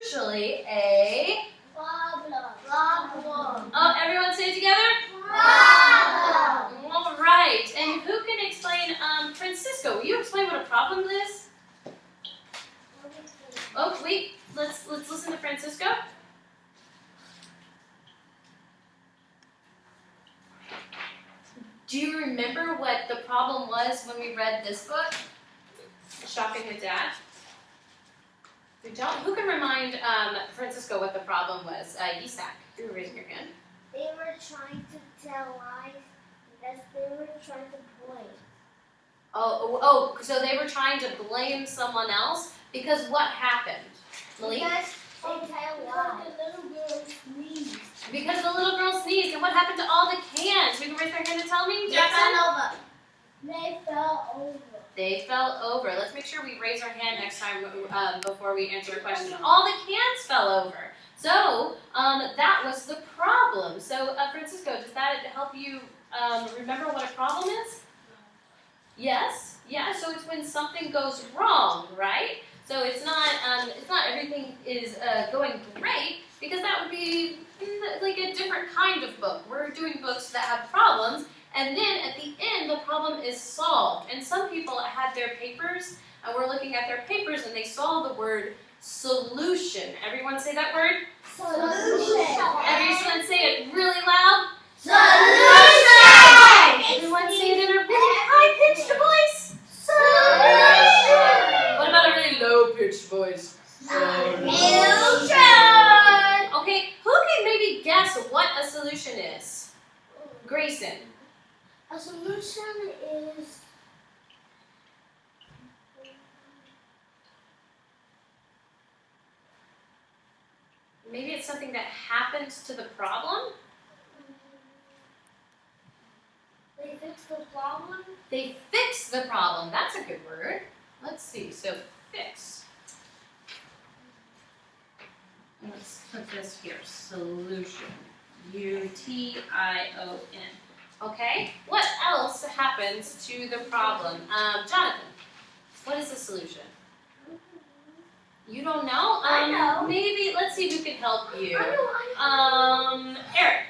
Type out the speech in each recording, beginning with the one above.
Usually a problem. Oh, everyone say it together? Problem. All right. And who can explain, Francisco, will you explain what a problem is? Oh, wait. Let's listen to Francisco. Do you remember what the problem was when we read this book? Shopping with Dad? We don't. Who can remind Francisco what the problem was? Yisak, you were raising your hand. They were trying to tell lies because they were trying to blame. Oh, so they were trying to blame someone else? Because what happened? Malik? Because they tell lies. The little girl sneezed. Because the little girl sneezed. And what happened to all the cans? We can raise their hand and tell me? They Jackson? fell over. They fell over. They fell over. Let's make sure we raise our hand next time before we answer a question. All the cans fell over. So that was the problem. So Francisco, does that help you remember what a problem is? Yes. Yeah. So it's when something goes wrong, right? So it's not everything is going great, because that would be like a different kind of book. We're doing books that have problems. And then at the end, the problem is solved. And some people had their papers, and we're looking at their papers, and they saw the word solution. Everyone say that word? Solution. Everyone say it really loud. Solution. Everyone say it in a really high-pitched voice. Solution. What about a really low-pitched voice? Solution. Okay, who can maybe guess what a solution is? Grayson. A solution is Maybe it's something that happens to the problem? they fix the problem. They fix the problem. That's a good word. Let's see. So, fix. Let's put this here. Solution. U-T-I-O-N. Okay? What else happens to the problem? Jonathan, what is the solution? You don't know? I know. Maybe, let's see who can help you. I know. Eric.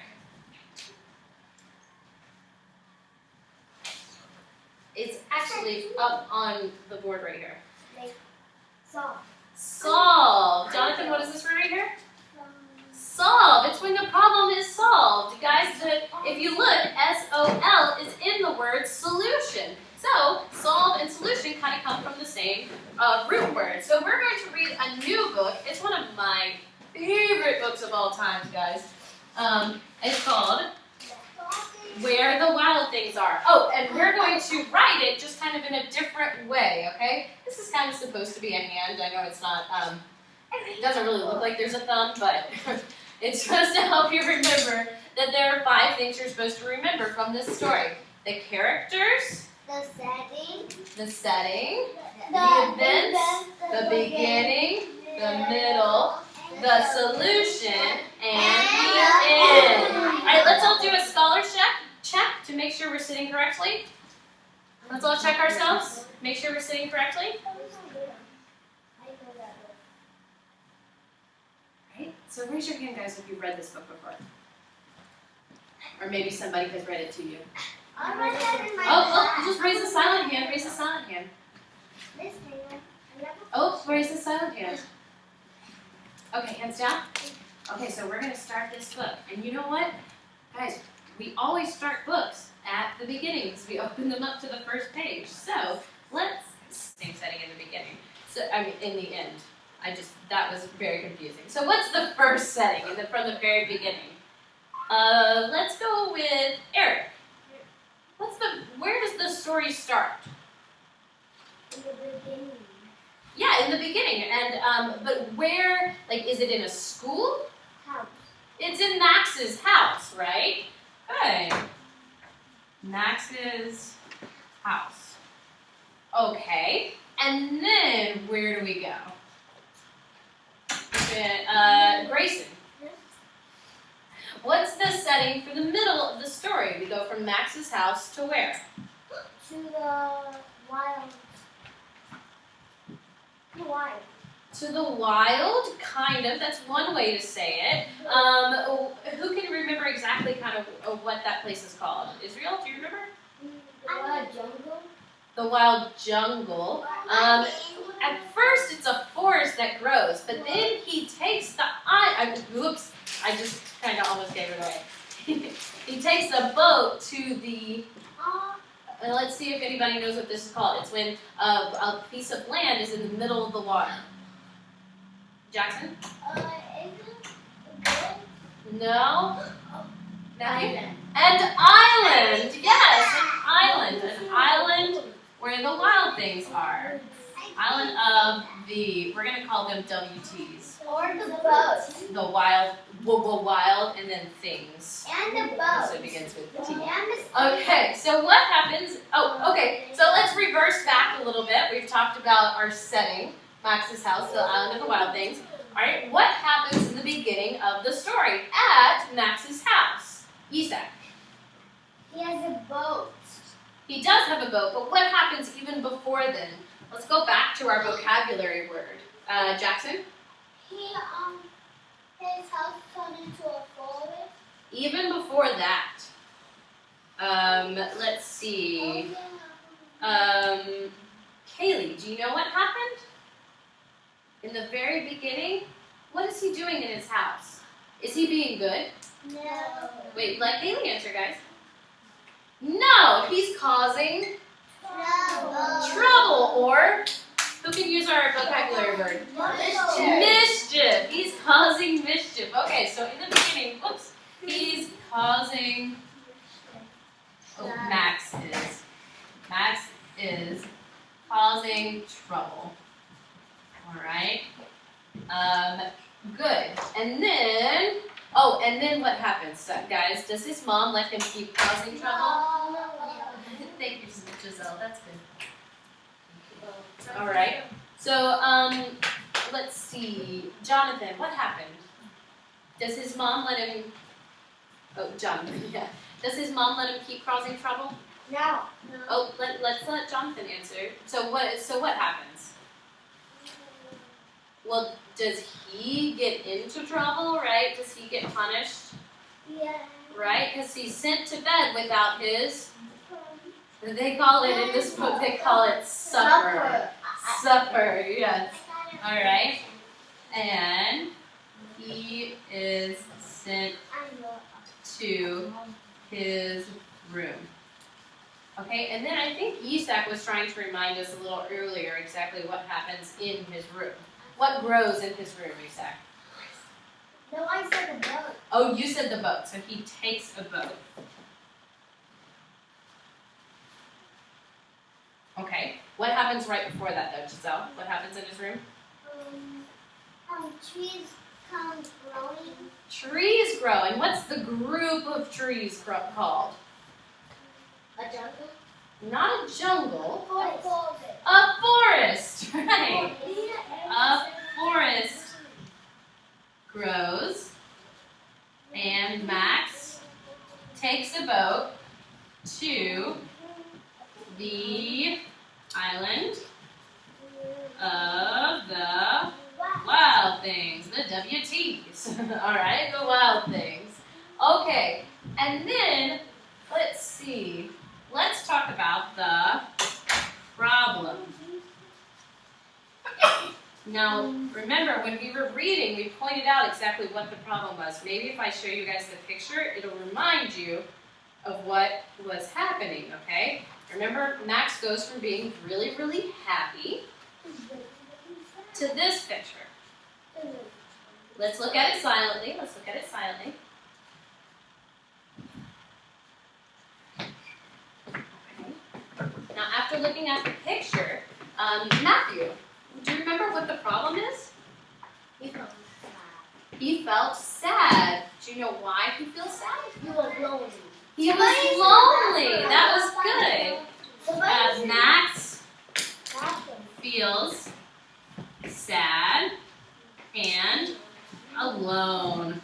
It's actually up on the board right here. Solve. Solve. Jonathan, what is this word right here? Solve. It's when the problem is solved. Guys, if you look, S-O-L is in the word solution. So, solve and solution kind of come from the same root word. So we're going to read a new book. It's one of my favorite books of all time, guys. It's called Where the Wild Things Are. Oh, and we're going to write it just kind of in a different way, okay? This is kind of supposed to be a hand. I know it's not, it doesn't really look like there's a thumb, but it's supposed to help you remember that there are 5 things you're supposed to remember from this story. The characters, The setting, the setting, the events, the beginning, the middle, the solution, and the end. All right, let's all do a scholarship check to make sure we're sitting correctly. Let's all check ourselves. Make sure we're sitting correctly. Right? So raise your hand, guys, if you've read this book before. Or maybe somebody has read it to you. I read that in my Oh, just raise the silent hand. Raise the silent hand. This thing, Oh, raise the silent hand. Okay, hands down. Okay, so we're going to start this book. And you know what? Guys, we always start books at the beginning because we open them up to the first page. So let's, same setting in the beginning. So, I mean, in the end. That was very confusing. So what's the first setting from the very beginning? Let's go with Eric. Where does the story start? in the beginning. Yeah, in the beginning. And but where, like, is it in a school? House. It's in Max's house, right? Good. Max's house. Okay. And then where do we go? Grayson. What's the setting for the middle of the story? We go from Max's house to where? To the wild. The wild. To the wild, kind of. That's one way to say it. Who can remember exactly kind of what that place is called? Israel, do you remember? The wild jungle. The wild jungle. At first, it's a forest that grows, but then he takes the whoops! I just kind of almost gave it away. He takes a boat to the. Let's see if anybody knows what this is called. It's when a piece of land is in the middle of the water. Jackson? No. Island. An island. Yes, an island. An island where the wild things are. Island of the. We're gonna call them WTs. Or the boat. The wild, wild, and then things. And the boat. So it begins with T. And the Okay, so what happens? Oh, okay. So let's reverse back a little bit. We've talked about our setting, Max's house, the island of the wild things. All right, what happens in the beginning of the story at Max's house? Isaac. He has a boat. He does have a boat, but what happens even before then? Let's go back to our vocabulary word. Jackson? His house turned into a forest. Even before that. Let's see. Kaylee, do you know what happened? In the very beginning, what is he doing in his house? Is he being good? No. Wait, let Kaylee answer, guys. No, he's causing trouble, or who can use our vocabulary word? Mischief. He's causing mischief. Okay, so in the beginning, whoops, he's causing. Oh, Max is. Max is causing trouble. All right. Good. And then, and then what happens, guys? Does his mom let him keep causing trouble? Thank you, Giselle. That's good. All right. So, let's see. Jonathan, what happened? Does his mom let him? Oh, Jonathan. Yeah. Does his mom let him keep causing trouble? No. Oh, let's let Jonathan answer. So what happens? Well, does he get into trouble, right? Does he get punished? Yeah. Right? Because he's sent to bed without his, they call it, in this book, they call it supper. Supper, yes. All right. And he is sent to his room. Okay, and then I think Isaac was trying to remind us a little earlier exactly what happens in his room. What grows in his room, Isaac? No, I said the boat. Oh, you said the boat, so he takes a boat. Okay, what happens right before that though, Giselle? What happens in his room? Trees come growing. Trees grow, and what's the group of trees called? A jungle? Not a jungle. A forest. A forest, right. A forest grows, and Max takes a boat to the island of the wild things, the WTs. All right, the wild things. Okay, and then let's see. Let's talk about the problem. Now, remember, when we were reading, we pointed out exactly what the problem was. Maybe if I show you guys the picture, it'll remind you of what was happening, okay? Remember, Max goes from being really, really happy to this picture. Let's look at it silently. Let's look at it silently. Now, after looking at the picture, Matthew, do you remember what the problem is? He felt sad. Do you know why he feels sad? He was lonely. He was lonely. That was good. Max feels sad and alone.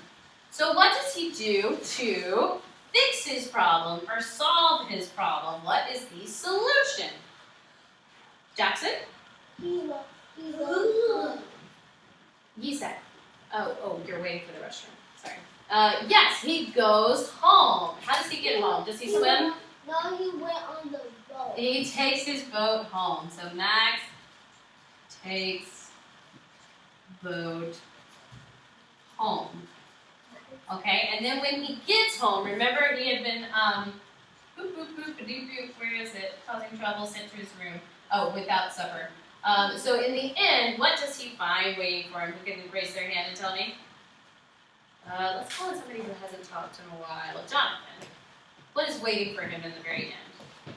So what does he do to fix his problem or solve his problem? What is the solution? Jackson? You said. Oh, you're waiting for the restroom. Sorry. Yes, he goes home. How does he get home? Does he swim? No, he went on the boat. He takes his boat home. So Max takes boat home. Okay, and then when he gets home, remember he had been boop boop boop a doop boop. Where is it? Causing trouble. Sent to his room. Oh, without supper. So in the end, what does he find waiting for him? Who can raise their hand and tell me? Let's call in somebody who hasn't talked in a while. Jonathan. What is waiting for him in the very end?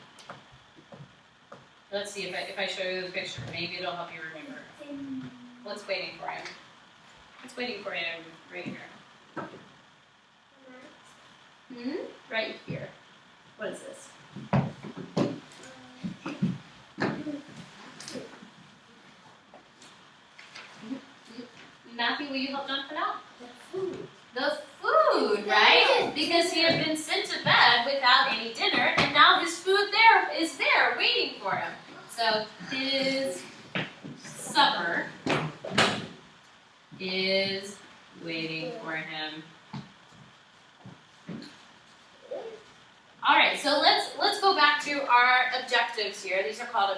Let's see if I show you the picture. Maybe it'll help you remember. What's waiting for him? What's waiting for him right here? Right here. What is this? Matthew, will you help Jonathan out? The food, right? Because he had been sent to bed without any dinner, and now his food is there waiting for him. So his supper is waiting for him. All right, so let's go back to our objectives here. These are called